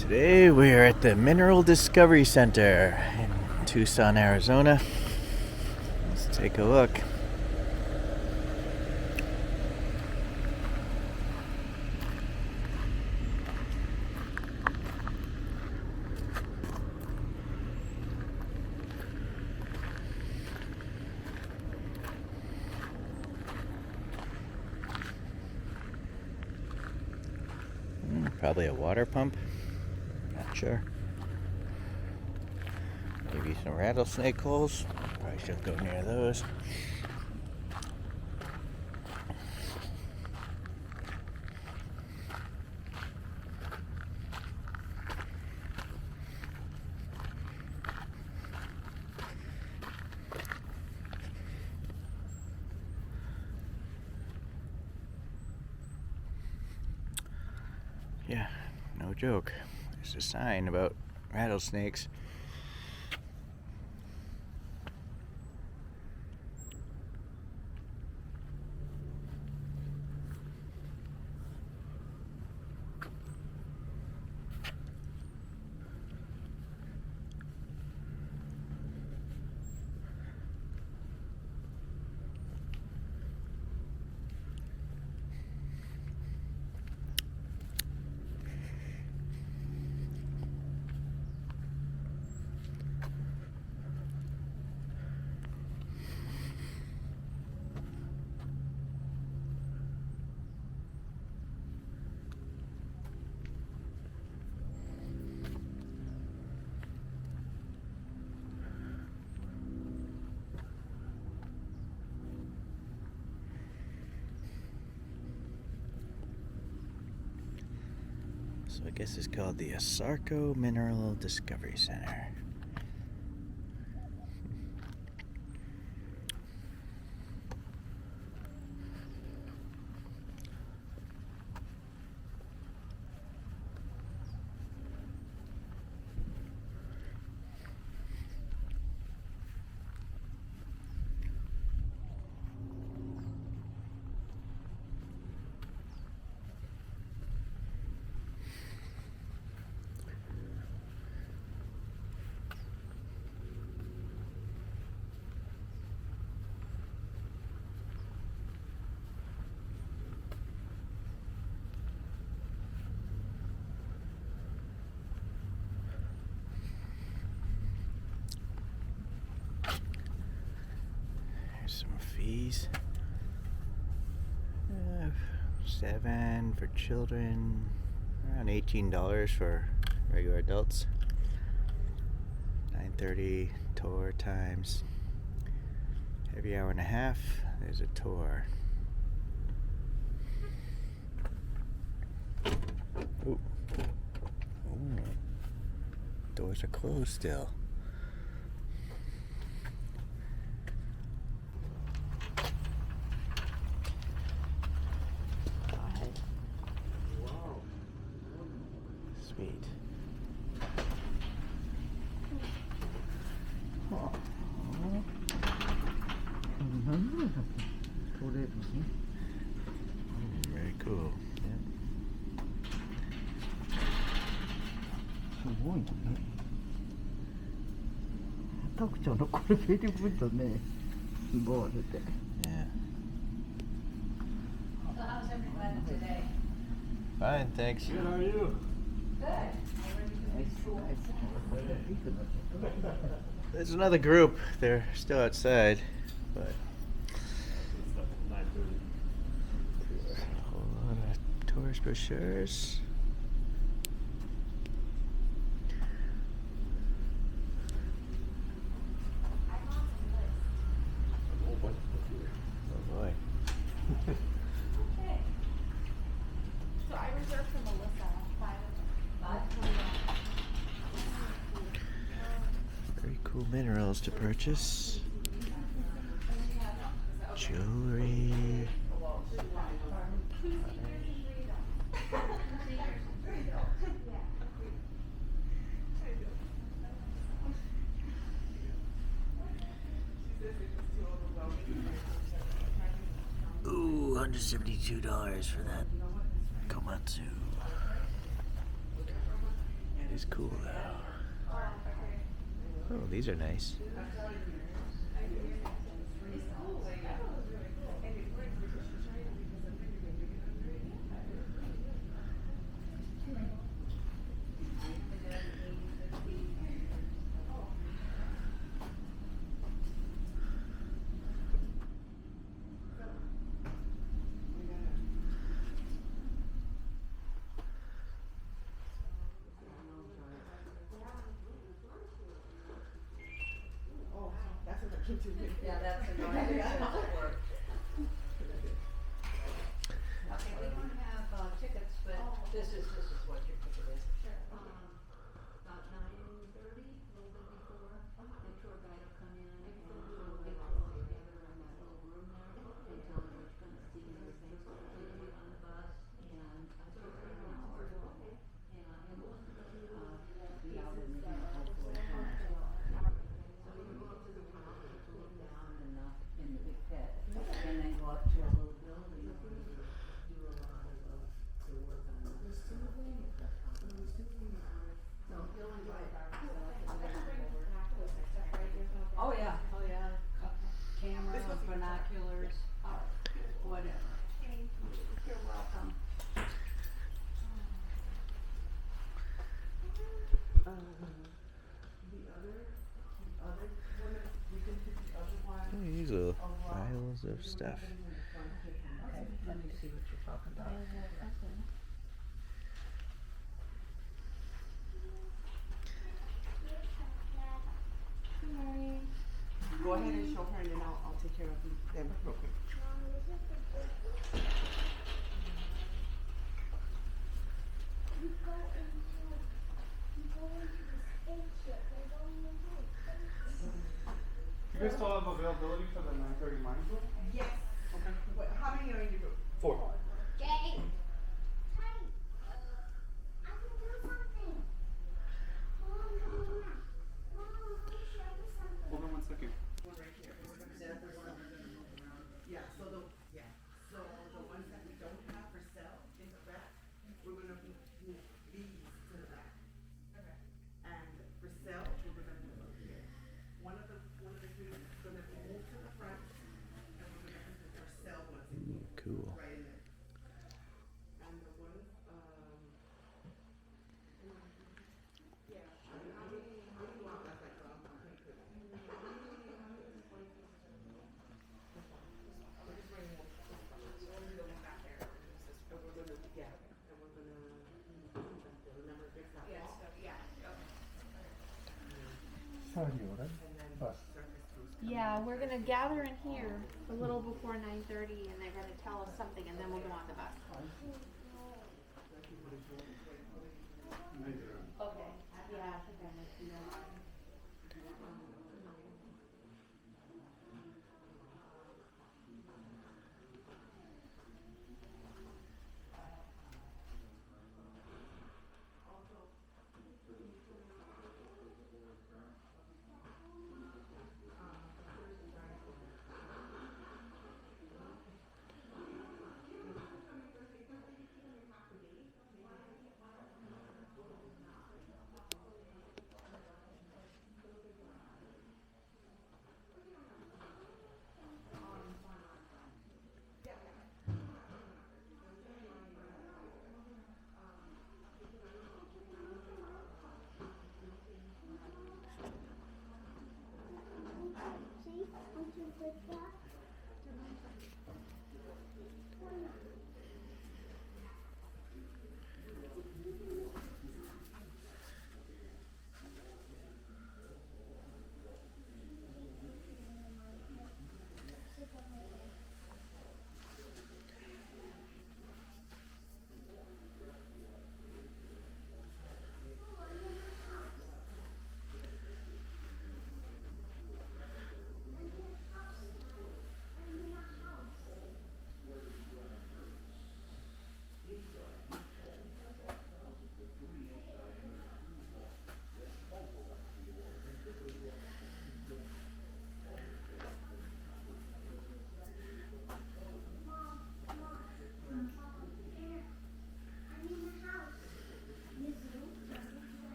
Today we are at the Mineral Discovery Center in Tucson, Arizona. Let's take a look. Probably a water pump. Not sure. Maybe some rattlesnake holes. Probably shouldn't go near those. Yeah, no joke. There's a sign about rattlesnakes. So I guess it's called the Asarco Mineral Discovery Center. Some fees. $7 for children, around $18 for regular adults. 9:30 tour times. Every hour and a half, there's a tour. Ooh. Ooh. Doors are closed still. Sweet. Very cool. Yeah. すごいね。特徴のこれフィリピンとね、ボールで。 Yeah. So how's everyone today? Fine, thanks. Good, how are you? Good. There's another group. They're still outside, but It's like 9:30. a whole lot of tourist brochures. A whole bunch of stuff here. Oh boy. Okay. So I reserved for Melissa 5. Very cool minerals to purchase. Jewelry. Ooh, $172 for that Komatsu. He's cool though. Oh, these are nice. Yeah, that's a noise. Okay, we don't have tickets, but this is what your ticket is. Sure. About 9:30, a little bit before, the tour guide will come in and we'll get all together in that little room there and tell you what you're gonna see and everything. So we'll be on the bus and it's over an hour. And we'll be out in the hopefully. So we can go up to the top and look down in the big pit, and then go up to a little building where we do a lot of the work on the. So he'll invite Oh yeah, oh yeah. Camera, binoculars, whatever. You're welcome. These little piles of stuff. Okay, let me see what you're talking about. Go ahead and show her and then I'll take care of them real quick. You guys still have availability for the 9:30 mind tour? Yes. Okay. How many are in your group? 4. Jay! Hey! I can do something! Mom, let me show you something. Hold on one second. One right here. Yeah, so the ones that we don't have for sale in the back, we're gonna move these to the back. Okay. And for sale, we're gonna move up here. One of the trees is gonna be moved to the front, and we're gonna put our sale ones in here. Cool. Right in there. And the ones, yeah, I don't want that like, Yeah, we're gonna gather in here a little before 9:30, and they're gonna tell us something, and then we'll go on the bus. Okay. Yeah, I think I must be alright.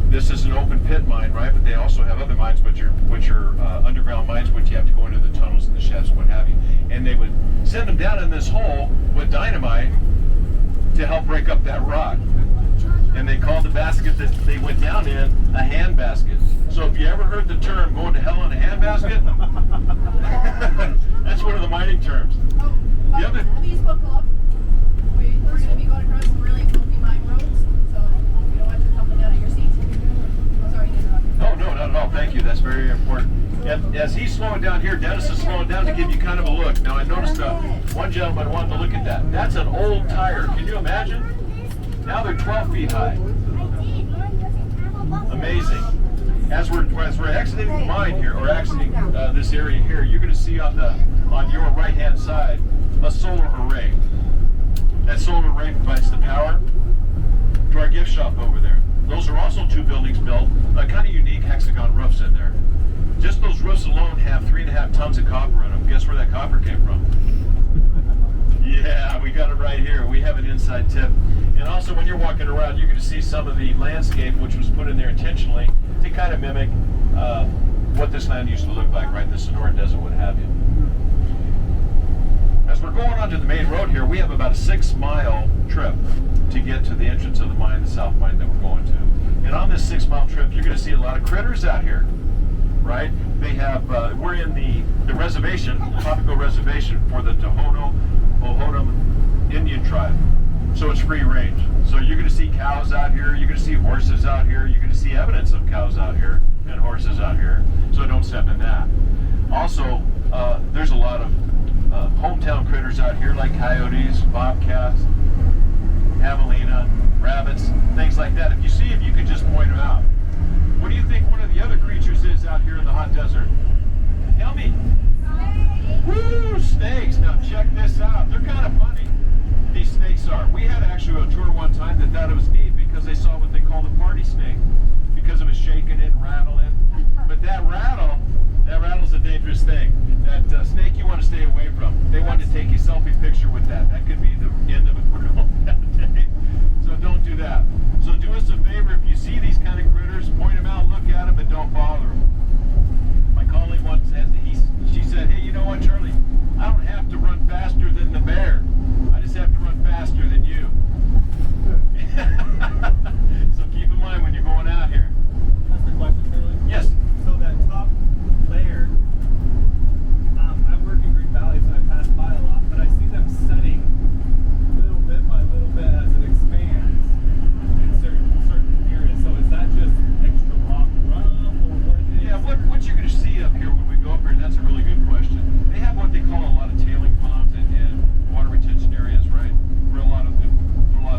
This is an open pit mine, right? But they also have other mines, which are underground mines, which you have to go into the tunnels and the shafts, what have you. And they would send them down in this hole with dynamite to help break up that rock. And they called the basket that they went down in a hand basket. So if you ever heard the term "going to hell in a hand basket," that's one of the mining terms. The other. Please buckle up. We're going to be going across some really bumpy mine roads, so you don't want you tumbling out of your seats. I'm sorry to interrupt. Oh, no, not at all. Thank you. That's very important. As he's slowing down here, Dennis is slowing down to give you kind of a look. Now, I noticed one gentleman wanted to look at that. That's an old tire. Can you imagine? Now they're 12 feet high. Amazing. As we're exiting the mine here, or exiting this area here, you're going to see on your right-hand side a solar array. That solar array provides the power to our gift shop over there. Those are also two buildings built, kind of unique hexagon roofs in there. Just those roofs alone have 3.5 tons of copper in them. Guess where that copper came from? Yeah, we got it right here. We have an inside tip. And also when you're walking around, you're going to see some of the landscape which was put in there intentionally to kind of mimic what this land used to look like, right? The Sonora Desert, what have you. As we're going onto the main road here, we have about a 6-mile trip to get to the entrance of the mine, the south mine that we're going to. And on this 6-mile trip, you're going to see a lot of critters out here, right? They have, we're in the reservation, the Papago Reservation for the Tohono O'odham Indian tribe. So it's free range. So you're going to see cows out here, you're going to see horses out here, you're going to see evidence of cows out here and horses out here. So don't step in that. Also, there's a lot of hometown critters out here like coyotes, bobcats, javelina, rabbits, things like that. If you see them, you can just point them out. What do you think one of the other creatures is out here in the hot desert? Tell me. Woo, snakes. Now check this out. They're kind of funny. These snakes are. We had actually a tour one time that thought it was neat because they saw what they call the party snake because it was shaking and rattling. But that rattle's a dangerous thing. That snake you want to stay away from. They want to take a selfie picture with that. That could be the end of it for that day. So don't do that. So do us a favor, if you see these kind of critters, point them out, look at them, and don't bother them. My colleague once said, she said, "Hey, you know what, Charlie? I don't have to run faster than the bear. I just have to run faster than you." So keep in mind when you're going out here. That's the question, Charlie. Yes. So that top layer, I work in Green Valley, so I pass by a lot, but I see them setting little bit by little bit as it expands in certain areas. So is that just extra rock runoff, or what it is? Yeah, what you're going to see up here when we go up here, that's a really good question. They have what they call a lot of tailing ponds and water retention areas, right? For a lot of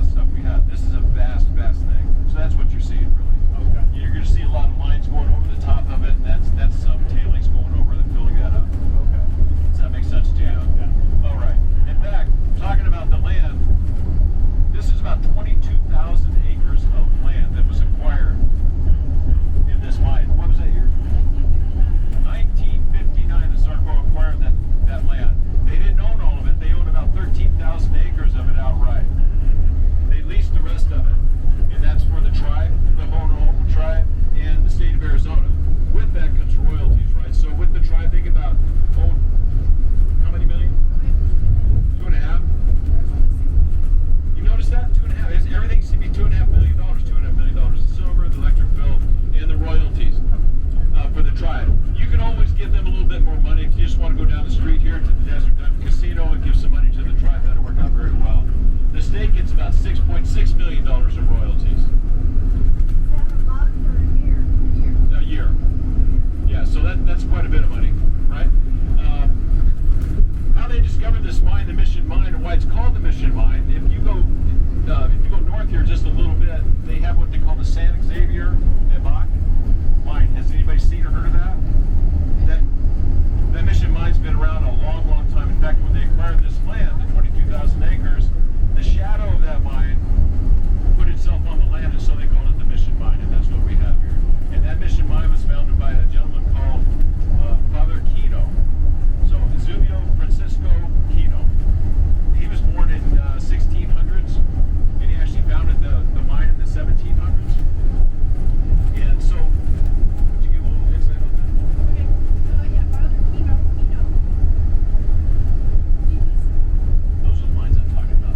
stuff we have. This is a vast thing. So that's what you're seeing, really. Okay. You're going to see a lot of lines going over the top of it, and that's some tailings going over that, filling that up. Okay. Does that make sense to you? Yeah. All right. In fact, talking about the land, this is about 22,000 acres of land that was acquired in this mine. What was that year? 1959, Asarco acquired that land. They didn't own all of it. They owned about 13,000 acres of it outright. They leased the rest of it. And that's for the tribe, the Hono tribe, and the state of Arizona. With that comes royalties, right? So with the tribe, think about, how many million? 2.5? You notice that? 2.5. Everything seems to be $2.5 million. $2.5 million in silver, the electric bill, and the royalties for the tribe. You can always give them a little bit more money if you just want to go down the street here to the Desert Diamond Casino and give some money to the tribe. That'll work out very well. The state gets about $6.6 million in royalties. A year. Yeah, so that's quite a bit of money, right? How they discovered this mine, the Mission Mine, and why it's called the Mission Mine. If you go north here just a little bit, they have what they call the Xavier Ebach mine. Has anybody seen or heard of that? That Mission Mine's been around a fact, when they acquired this land, the 22,000 acres, the shadow of that mine put itself on the land, and so they called it the Mission Mine, and that's what we have here. And that Mission Mine was founded by a gentleman called Father Kino. So Xavier Francisco Kino. He was born in 1600s, and he actually founded the mine in the 1700s. And so, would you give a little insight on that? Okay, yeah, Father Kino. He was Those are the lines I'm talking about.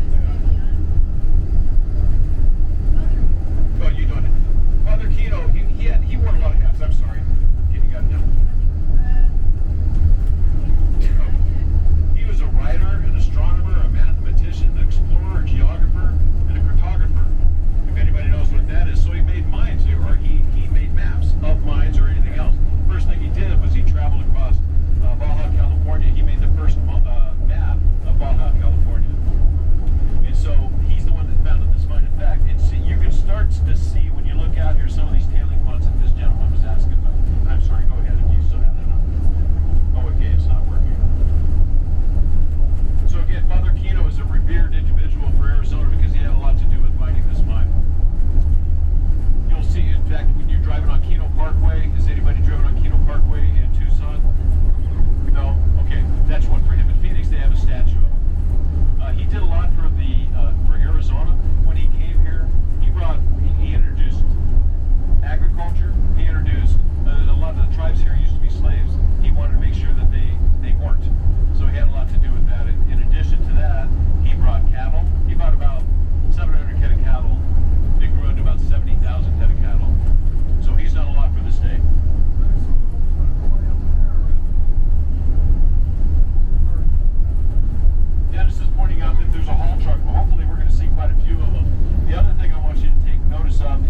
Oh, you don't. Father Kino, he wore a lot of hats. I'm sorry. You got it now. He was a writer, an astronomer, a mathematician, an explorer, a geographer, and a cartographer. If anybody knows what that is, so he made mines, or he made maps of mines or anything else. First thing he did was he traveled across Baja California. He made the first map of Baja California. And so he's the one that founded this mine. In fact, you can start to see when you look out here some of these tailing ponds that this gentleman was asking about. I'm sorry, go ahead if you still have that on. Oh, okay, it's not working. So again, Father Kino is a revered individual for Arizona because he had a lot to do with mining this mine. You'll see, in fact, when you're driving on Kino Parkway, is anybody driven on Kino Parkway in Tucson? No? Okay, that's one for him. In Phoenix, they have a statue of him. He did a lot for Arizona. When he came here, he introduced agriculture. He introduced a lot of the tribes here used to be slaves. He wanted to make sure that they weren't. So he had a lot to do with that. In addition to that, he brought cattle. He brought about 700 head of cattle. They grew into about 70,000 head of cattle. So he's done a lot for the state. Dennis is pointing out that there's a haul truck, but hopefully we're going to see quite a few of them. The other thing I want you to take notice of,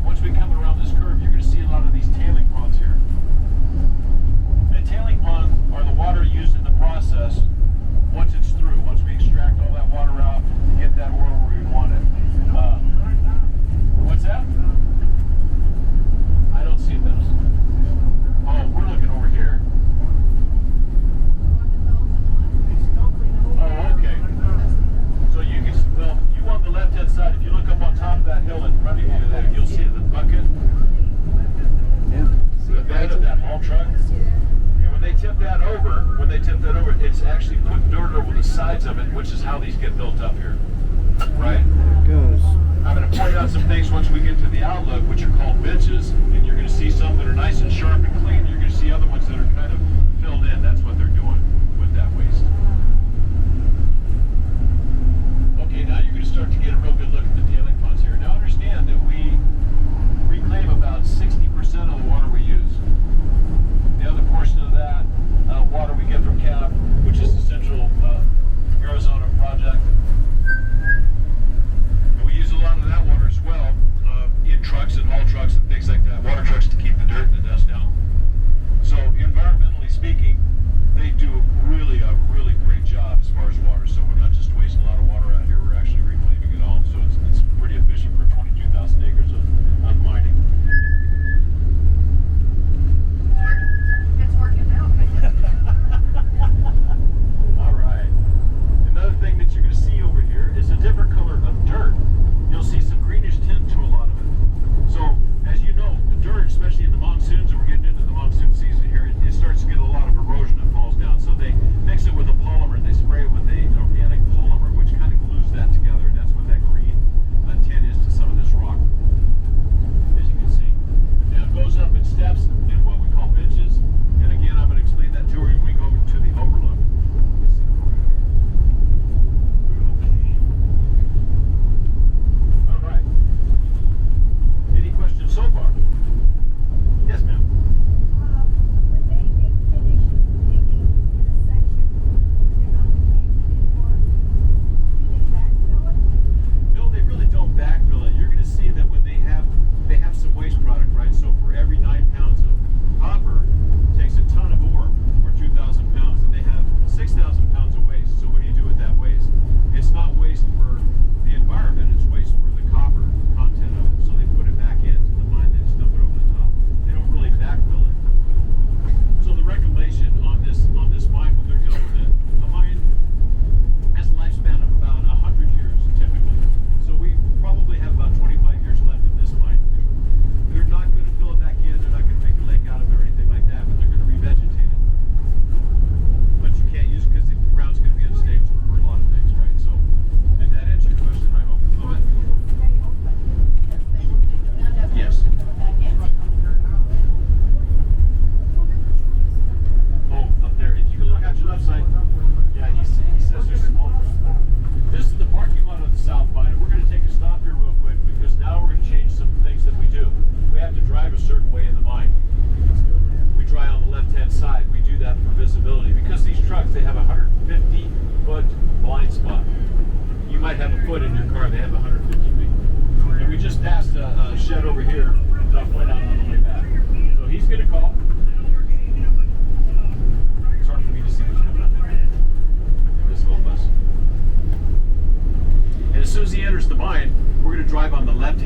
once we come around this curve, you're going to see a lot of these tailing ponds here. And tailing ponds are the water used in the process once it's through, once we extract all that water out and get that oil where we want it. What's that? I don't see those. Oh, we're looking over here. Oh, okay. So you want the left-hand side, if you look up on top of that hill in front of you there, you'll see the bucket. Yeah. The bed of that haul truck. And when they tip that over, it's actually put dirt over the sides of it, which is how these get built up here. Right? There it goes. I'm going to point out some things once we get to the outlook, which are called benches, and you're going to see some that are nice and sharp and clean. You're going to see other ones that are kind of filled in. That's what they're doing with that waste. Okay, now you're going to start to get a real good look at the tailing ponds here. Now understand that we reclaim about 60% of the water we use. The other portion of that water we get from CAP, which is the Central Arizona project. And we use a lot of that water as well in trucks and haul trucks and things like that. Water trucks to keep the dirt and the dust down. So environmentally,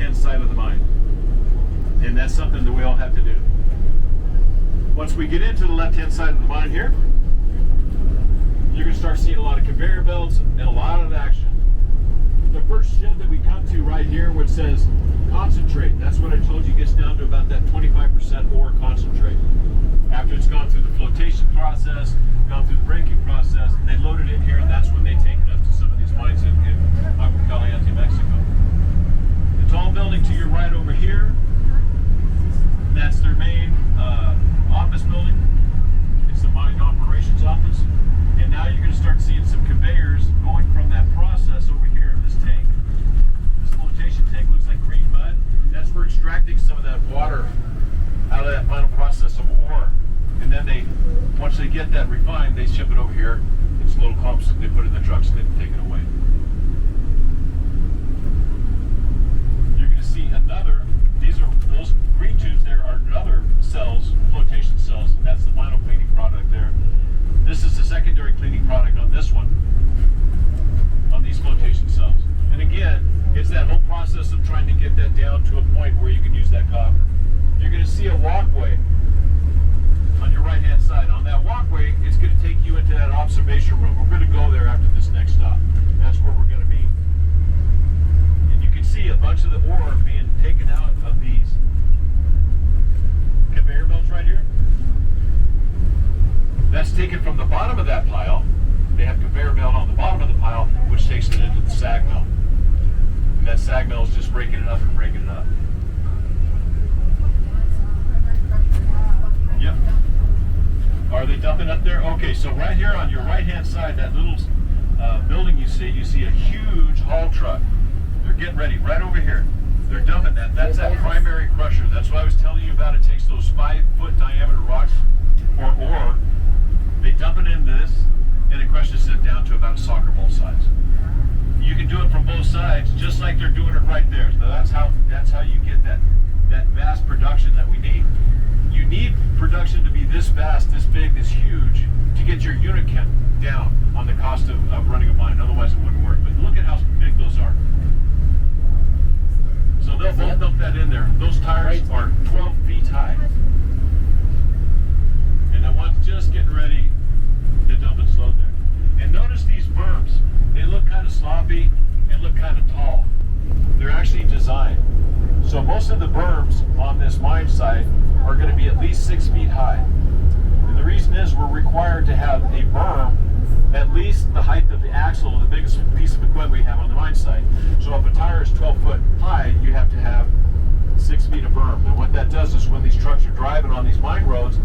left-hand side of the mine. And that's something that we all have to do. Once we get into the left-hand side of the mine here, you're going to start seeing a lot of conveyor belts and a lot of action. The first shed that we come to right here, which says concentrate, that's what I told you gets down to about that 25% ore concentrate. After it's gone through the flotation process, gone through the breaking process, and they load it in here, and that's when they take it up to some of these mines in Agua Caliente, Mexico. The tall building to your right over here, that's their main office building. It's the mine operations office. And now you're going to start seeing some conveyors going from that process over here in this tank. This flotation tank looks like green mud. That's for extracting some of that water out of that final process of ore. And then once they get that refined, they ship it over here. It's little clumps that they put in the trucks and they take it away. You're going to see those green tubes there are another cells, flotation cells, and that's the final cleaning product there. This is the secondary cleaning product on this one, on these flotation cells. And again, it's that whole process of trying to get that down to a point where you can use that copper. You're going to see a walkway on your right hand side. On that walkway, it's going to take you into that observation room. We're going to go there after this next stop. That's where we're going to be. And you can see a bunch of the ore being taken out of these conveyor belts right here. That's taken from the bottom of that pile. They have conveyor belt on the bottom of the pile, which takes it into the sag mill. And that sag mill is just breaking it up and breaking it up. Yep. Are they dumping up there? Okay, so right here on your right-hand side, that little building you see a huge haul truck. They're getting ready right over here. They're dumping that. That's that primary crusher. That's what I was telling you about. It takes those 5-foot diameter rocks or ore. They dump it in this, and it crushes it down to about a soccer ball size. You can do it from both sides, just like they're doing it right there. So that's how you get that vast production that we need. You need production to be this vast, this big, this huge, to get your unit count down on the cost of running a mine. Otherwise, it wouldn't work. But look at how big those are. So they'll both dump that in there. Those tires are 12 feet high. And that one's just getting ready to dump its load there. And notice these berms. They look kind of sloppy and look kind of tall. They're actually designed. So most of the berms on this mine site are going to be at least 6 feet high. And the reason is we're required to have a berm at least the height of the axle of the biggest piece of equipment we have on the mine site. So if a tire is 12 foot high, you have to have 6 feet of berm. And what that does is when these trucks are driving on these mine roads,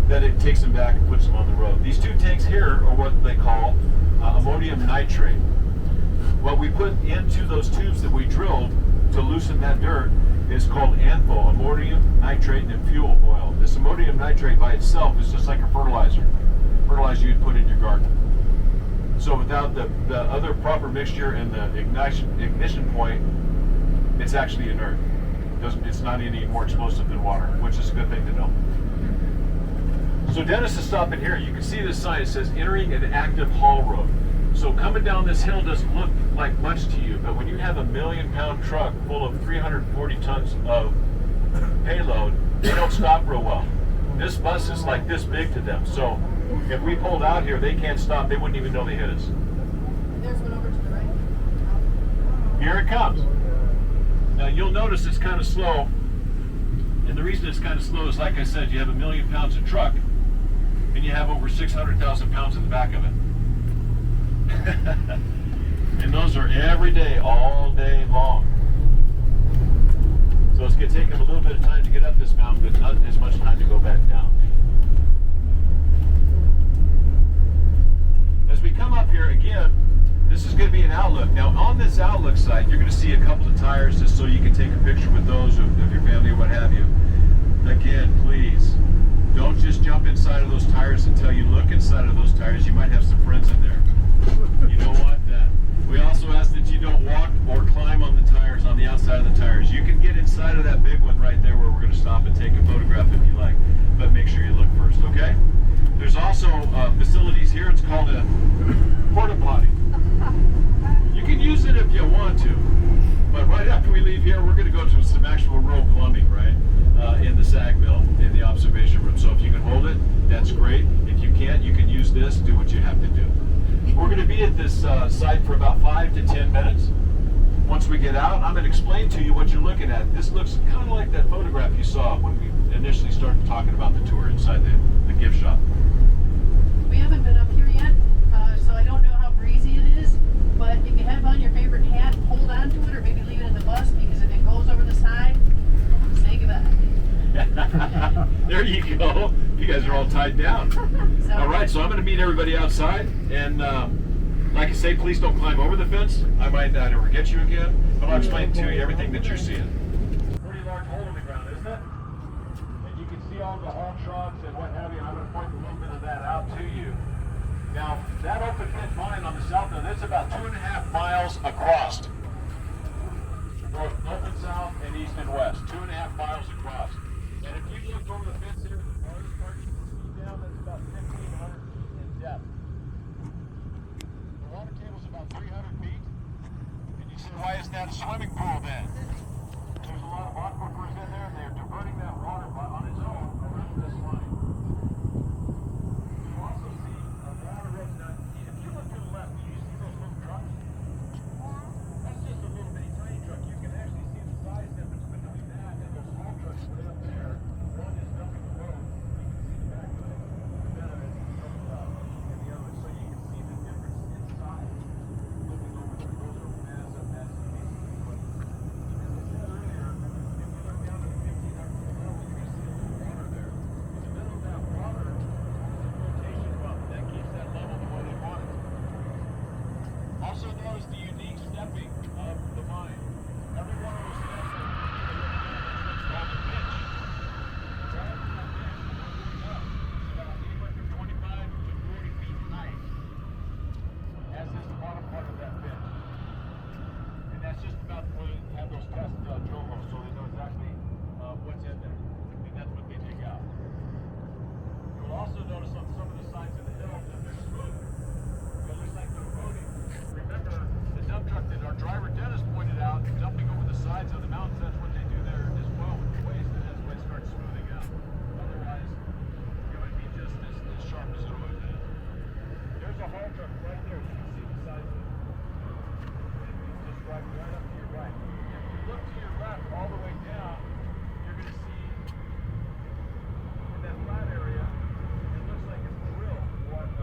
that it takes them back and puts them on the road. These two tanks here are what they call ammonium nitrate. What we put into those tubes that we drilled to loosen that dirt is called ANFO, ammonium nitrate and fuel oil. This ammonium nitrate by itself is just like a fertilizer you'd put in your garden. So without the other proper mixture and the ignition point, it's actually inert. It's not any more explosive than water, which is a good thing to know. So Dennis is stopping here. You can see this sign. It says entering an active haul road. So coming down this hill doesn't look like much to you, but when you have a 1 million pound truck full of 340 tons of payload, they don't stop real well. This bus is like this big to them. So if we pulled out here, they can't stop. They wouldn't even know they hit us. There's one over to the right. Here it comes. Now you'll notice it's kind of slow. And the reason it's kind of slow is, like I said, you have 1 million pounds of truck and you have over 600,000 pounds in the back of it. And those are every day, all day long. So it's going to take them a little bit of time to get up this mountain, but not as much time to go back down. As we come up here again, this is going to be an outlook. Now on this outlook site, you're going to see a couple of tires just so you can take a picture with those of your family or what have you. Again, please, don't just jump inside of those tires until you look inside of those tires. You might have some friends in there. You don't want that. We also ask that you don't walk or climb on the tires, on the outside of the tires. You can get inside of that big one right there where we're going to stop and take a photograph if you like, but make sure you look first, okay? There's also facilities here. It's called a Porta Potty. You can use it if you want to. But right after we leave here, we're going to go to some actual real plumbing, right? In the sag mill, in the observation room. So if you can hold it, that's great. If you can't, you can use this, do what you have to do. We're going to be at this site for about 5 to 10 minutes. Once we get out, I'm going to explain to you what you're looking at. This looks kind of like that photograph you saw when we initially started talking about the tour inside the gift shop. We haven't been up here yet, so I don't know how breezy it is, but if you have on your favorite hat, hold on to it or maybe leave it in the bus, because if it goes over the side, say goodbye. There you go. You guys are all tied down. So, All right, so I'm going to meet everybody outside, and like I say, please don't climb over the fence. I might not ever get you again, but I'll explain to you everything that you're seeing. Pretty large hole in the ground, isn't it? And you can see all the haul trucks and what have you, and I'm going to point a little bit of that out to you. Now, that open pit mine on the south end, that's about 2.5 miles across. North and south and east and west, 2.5 miles across. And if you look over the fence here, the farthest part you can see down, that's about 1,500 feet in depth. The water table's about 300 feet. And you say, why isn't that a swimming pool then? There's a lot of aquifers in there, and they're diverting that water on its own around this line. You also see a water road. Now, if you look to the left, do you see those little trucks? That's just a little bitty tiny truck. You can actually see the size difference between that and those small trucks way up there. One is dumping the road. You can see the back of it better as it comes up, and the other. So you can see the difference in size looking over there. Those are massive, massive pieces of equipment. As I said earlier, if you look down to the 1,500 foot level, you're going to see a little water there. In the middle of that water is a flotation pump. That keeps that level the way they want it. Also notice the unique stepping of the mine. Every one of those steps is what's called a pitch. Right from that pitch, going up, it's about anywhere from 25 to 40 feet high, as is the bottom part of that pitch. And that's just about where they have those test drill holes, so they know exactly what's in there. And that's what they dig out. You'll also notice on some of the sides of the hill that they're smooth. It looks like they're eroding. Remember, the dump truck that our driver Dennis pointed out, dumping over the sides of the mountains, that's what they do there as well with the waste, and that's why it starts smoothing out. Otherwise, it would be just as sharp as it always is. There's a haul truck right there. You can see the size of it. And it's just driving right up to your right. If you look to your left all the way down, you're going to see in that flat area, it looks like a drill or a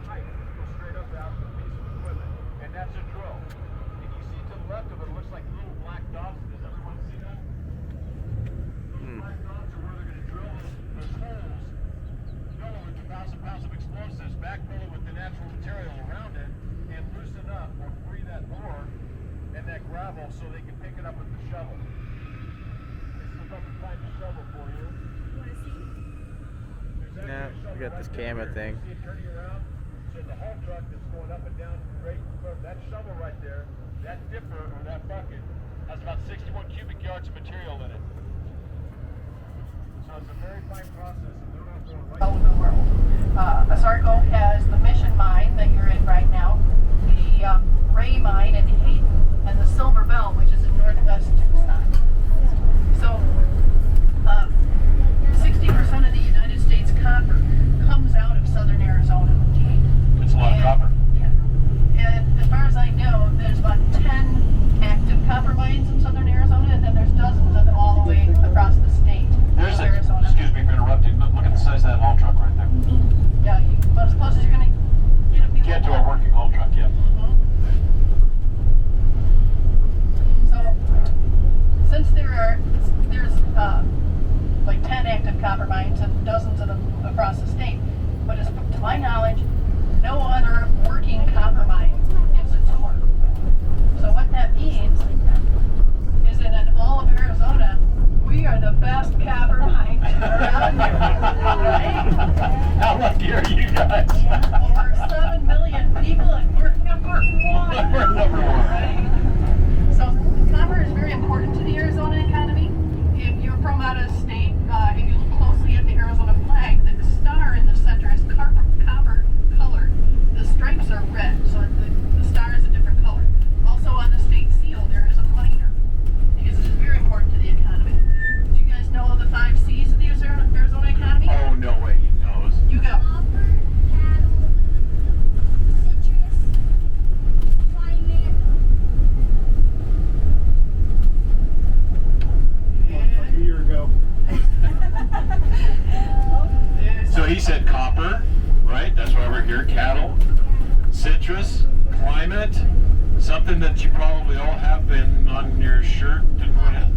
pipe that goes straight up out of a piece of equipment. And that's a drill. And you see to the left of it, looks like little black dots. Does everyone see that? Those black dots are where they're going to drill those holes, fill with 1,000 pounds of explosives, backfill it with the natural material around it, and loosen up or free that ore and that gravel so they can pick it up with the shovel. This is about the time to shovel for you. Yeah, we got this camera thing. See it turning around? So the haul truck that's going up and down right in front of that shovel right there, that dipper or that bucket has about 61 cubic yards of material in it. So it's a very fine process, and they're not going right. All over the world. Asarco has the Mission Mine that you're in right now, the Ray Mine in Hayden, and the Silver Bell, which is in northwest Tucson. So, 60% of the United States copper comes out of southern Arizona. It's a lot of copper. Yeah. And as far as I know, there's about 10 active copper mines in southern Arizona, and then there's dozens of them all the way across the state There's of a, Arizona. excuse me for interrupting, but look at the size of that haul truck right there. Yeah, about as close as you're going to get a view. Can't do a working haul truck yet. So, since there's like 10 active copper mines and dozens of them across the state, but as to my knowledge, no other working copper mine gives a tour. So what that means is that in all of Arizona, we are the best copper mine around here. Right? How lucky are you guys? Over 7 million people, and we're number one. We're number one. Right? So copper is very important to the Arizona economy. If you're from out of state, if you look closely at the Arizona flag, the star in the center is copper colored. The stripes are red, so the star is a different color. Also on the state seal, there is a miner. something that you probably all have been on your shirt and whatnot.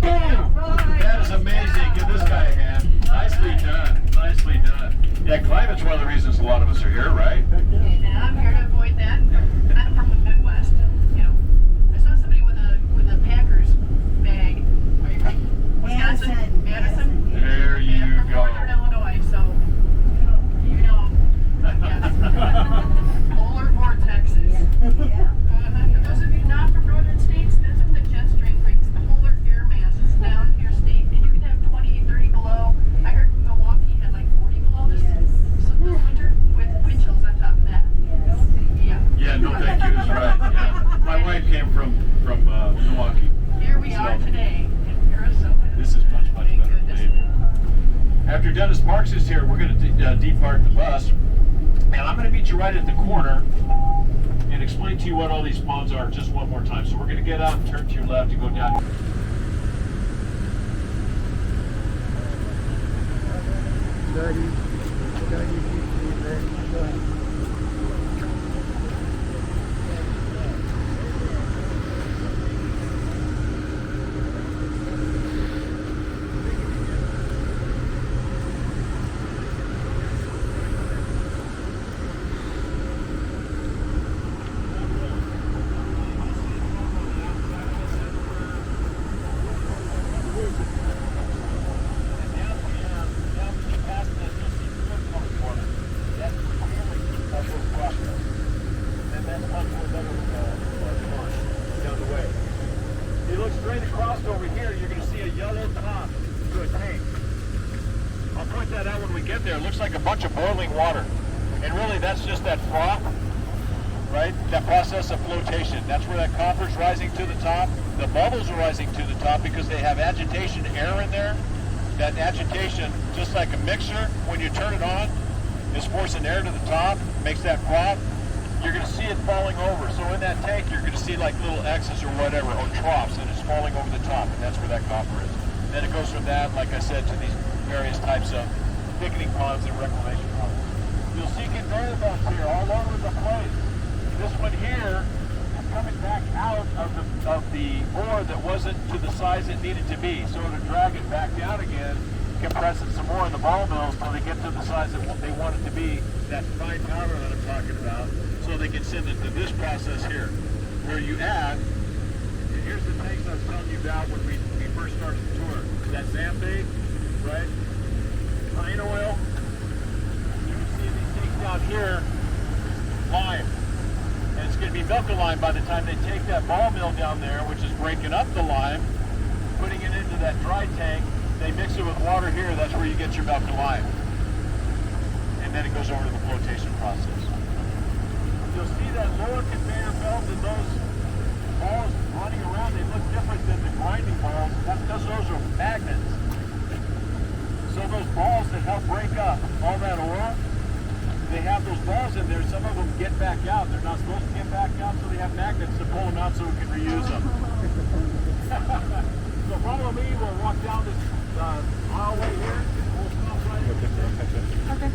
Boom! That is amazing. Give this guy a hand. Nicely done. Nicely done. Yeah, climate's one of the reasons a lot of us are here, right? And I'm here to avoid that. I'm from the Midwest. You know, I saw somebody with a Packers bag. Are you Wisconsin? Madison? There you And from go. Northern Illinois, so you know, yes. Polar vortexes. For those of you not from northern states, that's when the jet stream brings the polar air masses down to your state, and you can have 20, 30 below. I heard Milwaukee had like 40 below this winter with wind chills on top of that. Yeah. Yeah, no thank you is right. Yeah. My wife came from Milwaukee. Here we are today in Arizona. This is much Thank better. goodness. After Dennis Parks is here, we're going to depart the bus, and I'm going to meet you right at the corner and explain to you what all these ponds are just one more time. So we're going to get out and turn to your left and go down. There, it looks like a bunch of boiling water, and really that's just that froth, right? That process of flotation. That's where that copper's rising to the top. The bubbles are rising to the top because they have agitation air in there. That agitation, just like a mixer, when you turn it on, is forcing air to the top, makes that froth. You're going to see it falling over. So in that tank, you're going to see like little X's or whatever, or troughs, and it's falling over the top, and that's where that copper is. Then it goes from that, like I said, to these various types of thickening ponds and reclamation ponds. You'll see conveyor belts here all over the place. This one here is coming back out of the ore that wasn't to the size it needed to be. So to drag it back down again, compress it some more in the ball mills until they get to the size that they want it to be, that fine powder that I'm talking about, so they can send it to this process here, where you add, and here's the tanks I was telling you about when we first started the tour. That Zambate, right? Pine oil. You can see these things down here, lime. And it's going to be milk lime by the time they take that ball mill down there, which is breaking up the lime, putting it into that dry tank. They mix it with water here, that's where you get your milk lime. And then it goes over to the flotation process. You'll see that lower conveyor belt and those balls running around, they look different than the grinding balls. That's because those are magnets. So those balls that help break up all that ore, they have those balls in there. Some of them get back out. They're not supposed to get back out, so they have magnets to pull them out so we can reuse them. So follow me. We'll walk down this aisleway here. We'll stop right here. Okay.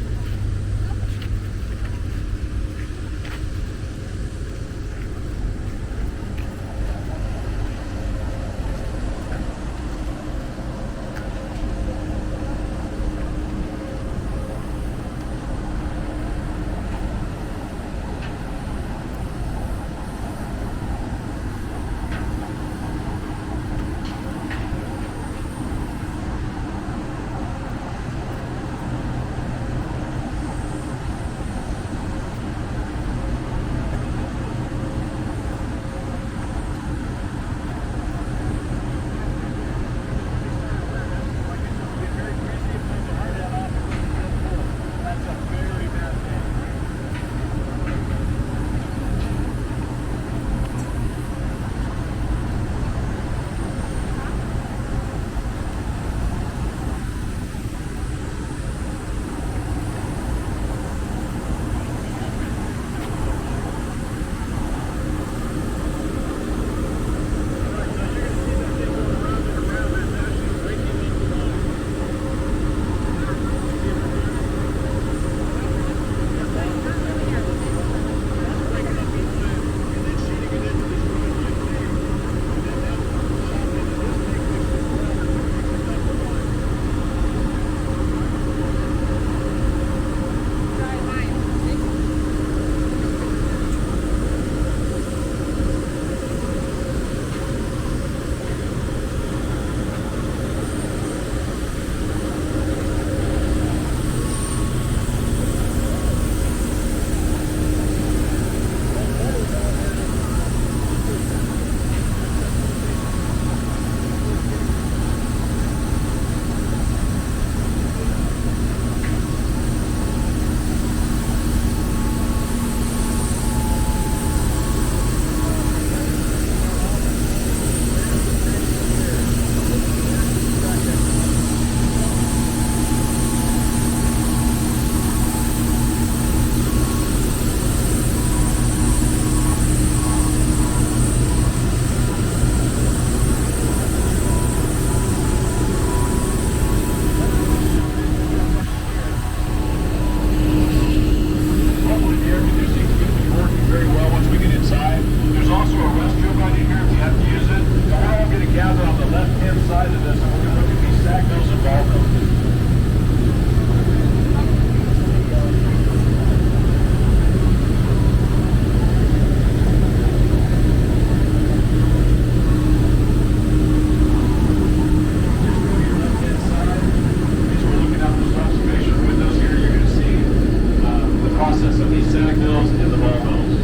mills and the ball mills.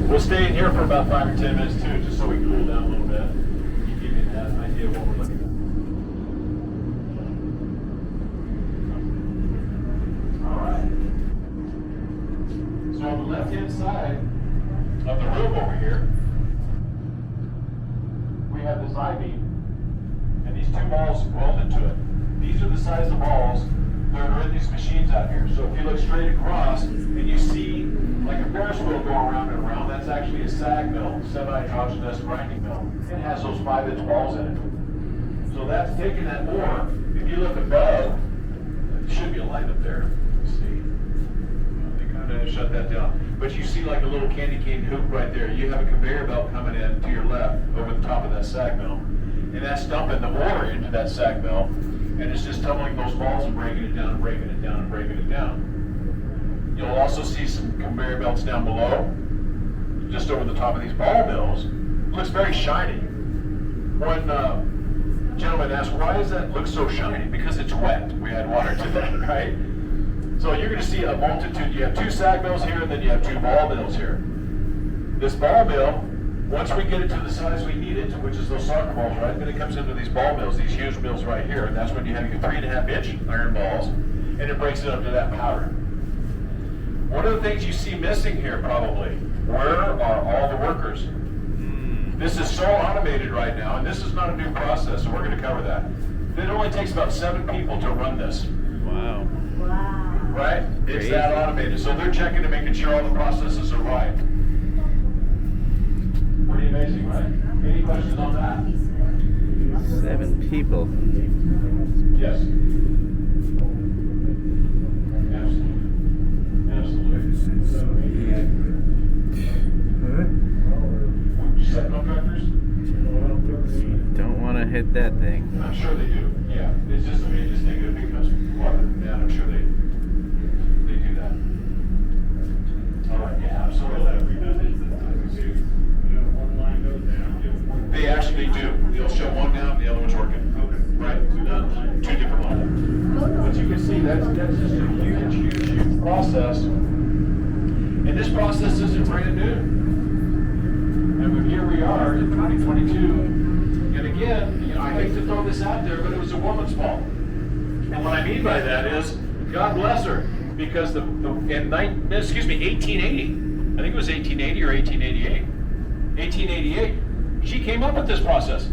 We'll stay in here for about 5 or 10 minutes too, just so we can cool down a little bit. Give you that idea of what we're looking at. All right. So on the left-hand side of the room over here, we have this I-beam, and these two balls welded to it. These are the size of balls that are in these machines out here. So if you look straight across and you see like a Ferris wheel going around and around, that's actually a SAG mill, semi-autogenous grinding mill. It has those 5-inch balls in it. So that's taking that ore. If you look above, there should be a light up there. Let's see. They kind of shut that down. But you see like a little candy cane hoop right there. You have a conveyor belt coming in to your left over the top of that SAG mill. And that's dumping the ore into that SAG mill. And it's just tumbling those balls and breaking it down and breaking it down and breaking it down. You'll also see some conveyor belts down below, just over the top of these ball mills. It looks very shiny. One gentleman asked, why does that look so shiny? Because it's wet. We add water to that, right? So you're going to see a multitude. You have 2 SAG mills here, and then you have 2 ball mills here. This ball mill, once we get it to the size we need it, which is those soccer balls, right? Then it comes into these ball mills, these huge mills right here, and that's when you have your 3.5-inch iron balls, and it breaks it up to that powder. One of the things you see missing here probably, where are all the workers? This is so automated right now, and this is not a new process, so we're going to cover that. It only takes about 7 people to run this. Wow. Right? It's Crazy. that automated. So they're checking and making sure all the processes are right. Pretty amazing, right? Any questions on that? 7 people. Yes. Subcontractors? Don't want to hit that thing. I'm sure they do. Yeah. It's just, they just think it becomes water. Yeah, I'm sure they do that. All right. Yeah, absolutely. They actually do. They'll shut one down, the other one's working. Right. 2 different ones. But you can see that's just a huge process. And this process isn't brand new. And here we are in 2022. And again, you know, I hate to throw this out there, but it was a woman's fault. And what I mean by that is, God bless her, because in 1880, I think it was 1880 or 1888. 1888, she came up with this process.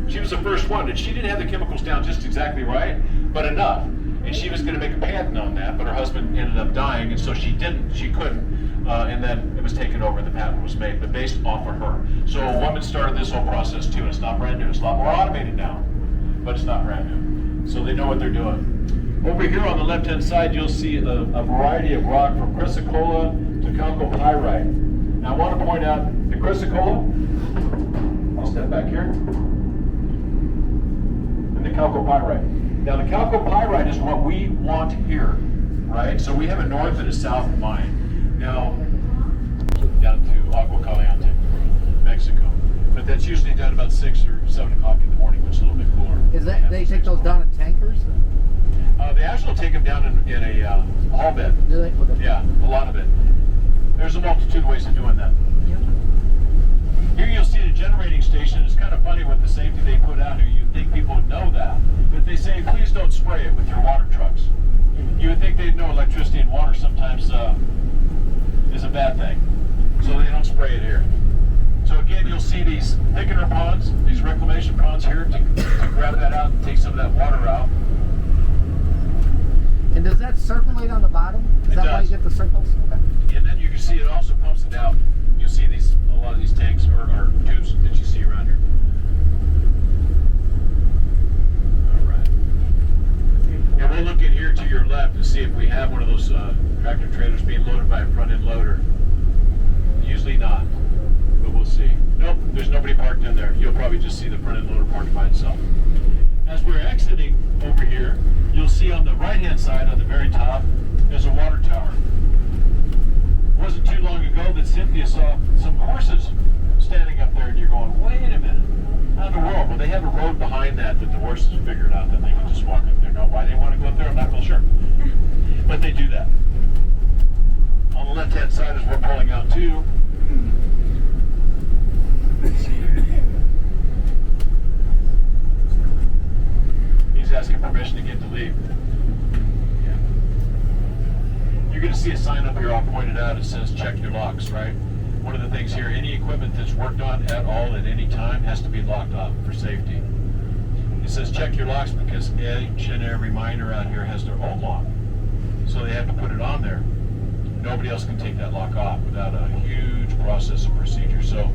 She was the first one, and she didn't have the chemicals down just exactly right, but enough. And she was going to make a patent on that, but her husband ended up dying, and so she didn't. She couldn't. And then it was taken over and the patent was made, but based off of her. So a woman started this whole process too, and it's not brand new. It's a lot more automated now, but it's not brand new. So they know what they're doing. Over here on the left-hand side, you'll see a variety of rock from chrysocolla to chalcopyrite. Now I want to point out the chrysocolla, I'll step back here, and the chalcopyrite. Now the chalcopyrite is what we want here, right? So we have a north and a south mine. Now, down to Agua Caliente, Mexico. But that's usually done about 6 or 7 o'clock in the morning, which is a little bit cooler. Is that they take those down in tankers? They actually take them down in a haul bed. Do they? Okay. Yeah, a lot of it. There's a multitude of ways of doing that. Here you'll see the generating station. It's kind of funny with the safety they put out here. You'd think people would know that. But they say, please don't spray it with your water trucks. You would think they'd know electricity and water sometimes is a bad thing. So they don't spray it here. So again, you'll see these thickener ponds, these reclamation ponds here to grab that out and take some of that water out. And does that circulate on the bottom? Is that why you get the circles? Okay. And then you can see it also pumps it out. You'll see a lot of these tanks or tubes that you see around here. All right. And we'll look in here to your left to see if we have one of those tractor trailers being loaded by a front-end loader. Usually not, but we'll see. Nope, there's nobody parked in there. You'll probably just see the front-end loader parked by itself. As we're exiting over here, you'll see on the right-hand side, on the very top, there's a water tower. It wasn't too long ago that Cynthia saw some horses standing up there, and you're going, wait a minute, how in the world? Well, they have a road behind that the horses figured out that they could just walk up there. Now, why they want to go up there, I'm not real sure. 2. Let's see here. He's asking permission to get to leave. Yeah. You're going to see a sign up here, I'll point it out. It says check your locks, right? One of the things here, any equipment that's worked on at all at any time has to be locked up for safety. It says check your locks because each and every miner out here has their own lock. So they have to put it on there. Nobody else can take that lock off without a huge process and procedure. So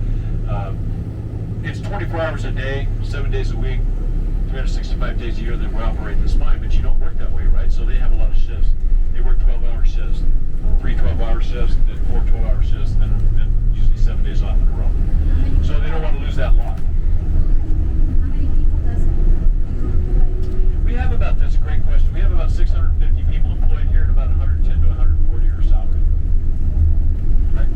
it's 24 hours a day, 7 days a week, 365 days a year that we're operating this mine, but you don't work that way, right? So they have a lot of shifts. They work 12-hour shifts, 3 12-hour shifts, then 4 12-hour shifts, then usually 7 days off in a row. So they don't want to lose that lock. We have about, that's a great question, we have about 650 people employed here and about 110 to 140 are salary. Right?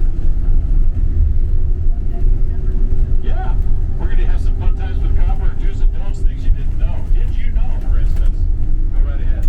Yeah, we're going to have some fun times with copper, do's and don'ts, things you didn't know. Did you know, for instance? Go right ahead.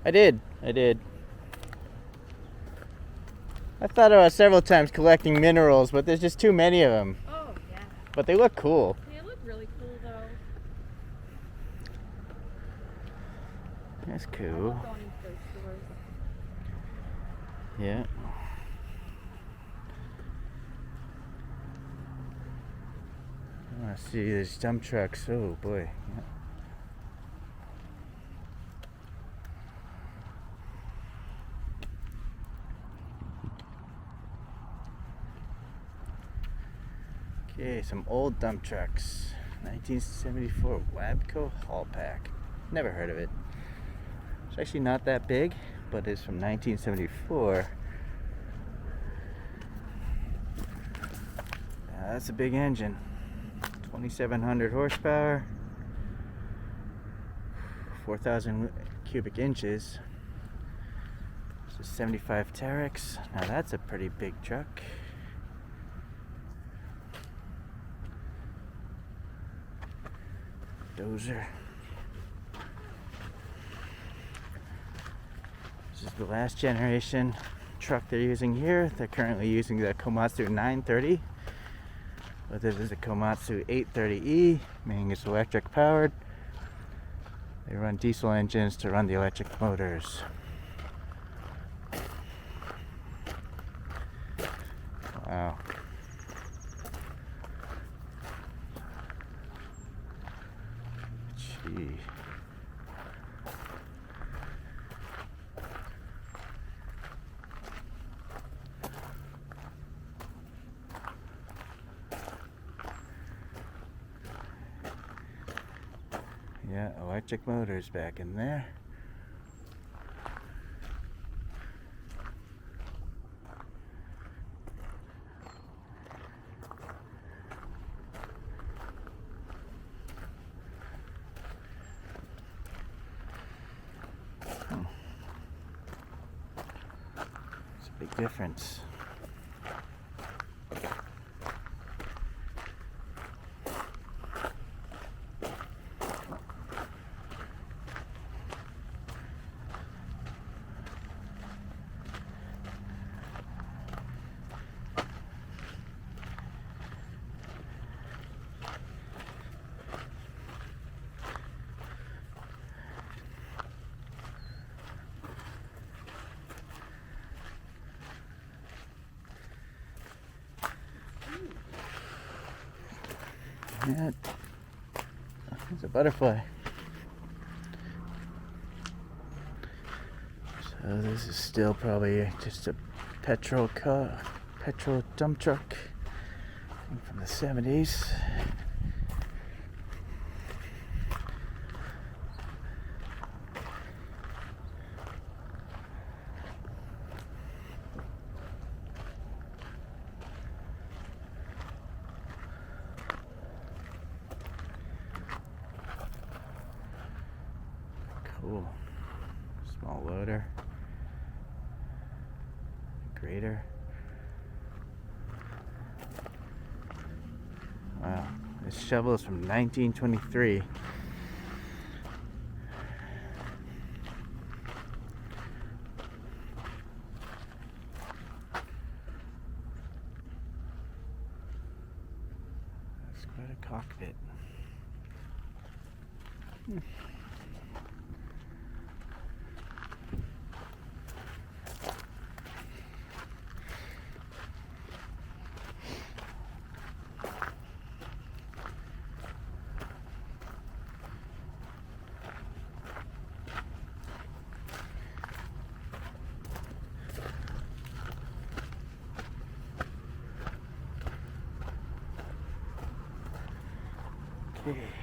I did. I thought about several times collecting minerals, but there's just too many of them. Oh, yeah. But they look cool. They look really cool, though. That's I cool. love going into those stores. Yeah. I want to see these dump trucks. Oh boy. Yeah. Okay, some old dump trucks. 1974 Wabco haul pack. Never heard of it. It's actually not that big, but it's from 1974. That's a big engine. 2,700 horsepower. 4,000 cubic inches. This is 75 Terex. Now that's a pretty big truck. Dozer. This is the last generation truck they're using here. They're currently using the Komatsu 930, but this is a Komatsu 830E, meaning it's electric powered. They run diesel engines to run the electric motors. Wow. Gee. Yeah, electric motors back in there. It's a big difference. Yeah, it's a butterfly. So this is still probably just a petrol dump truck from the 70s. Cool. Small loader. Grader. Wow. This shovel is from 1923. That's quite a cockpit. Okay.